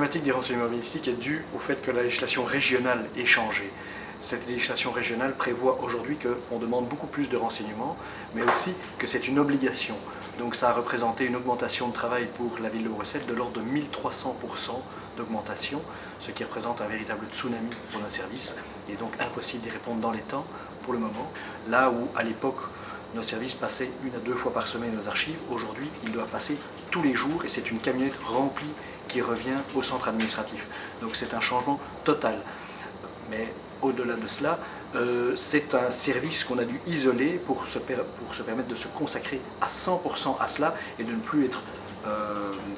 problématique des renseignements urbanistiques est due au fait que la législation régionale ait changé. Cette législation régionale prévoit aujourd'hui qu'on demande beaucoup plus de renseignements, mais aussi que c'est une obligation. Donc ça a représenté une augmentation de travail pour la ville de Bruxelles de l'ordre de 1300% d'augmentation, ce qui représente un véritable tsunami pour nos services, et donc impossible d'y répondre dans les temps pour le moment. Là où à l'époque nos services passaient 1 à 2 fois par semaine aux archives, aujourd'hui ils doivent passer tous les jours et c'est une camionnette remplie qui revient au centre administratif. Donc c'est un changement total. Mais au-delà de cela, c'est un service qu'on a dû isoler pour se permettre de se consacrer à 100% à cela et de ne plus être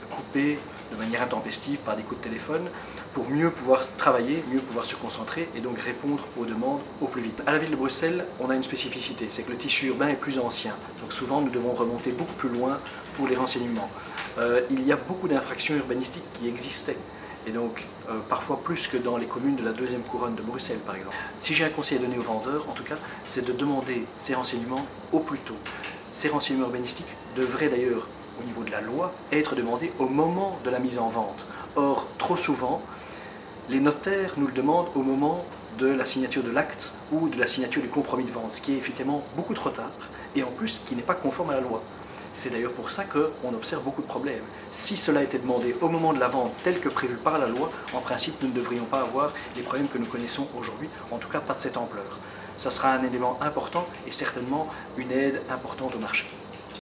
coupé de manière intempestive par des coups de téléphone pour mieux pouvoir travailler, mieux pouvoir se concentrer et donc répondre aux demandes au plus vite. À la ville de Bruxelles, on a une spécificité, c'est que le tissu urbain est plus ancien. Donc souvent, nous devons remonter beaucoup plus loin pour les renseignements. Il y a beaucoup d'infractions urbanistiques qui existaient. Et donc, parfois plus que dans les communes de la deuxième couronne de Bruxelles, par exemple. Si j'ai un conseil à donner aux vendeurs, en tout cas, c'est de demander ces renseignements au plus tôt. Ces renseignements urbanistiques devraient d'ailleurs, au niveau de la loi, être demandés au moment de la mise en vente. Or, trop souvent, les notaires nous le demandent au moment de la signature de l'acte ou de la signature du compromis de vente, ce qui est effectivement beaucoup trop tard, et en plus, qui n'est pas conforme à la loi. C'est d'ailleurs pour ça qu'on observe beaucoup de problèmes. Si cela était demandé au moment de la vente tel que prévu par la loi, en principe, nous ne devrions pas avoir les problèmes que nous connaissons aujourd'hui, en tout cas pas de cette ampleur. Ça sera un élément important et certainement une aide importante au marché.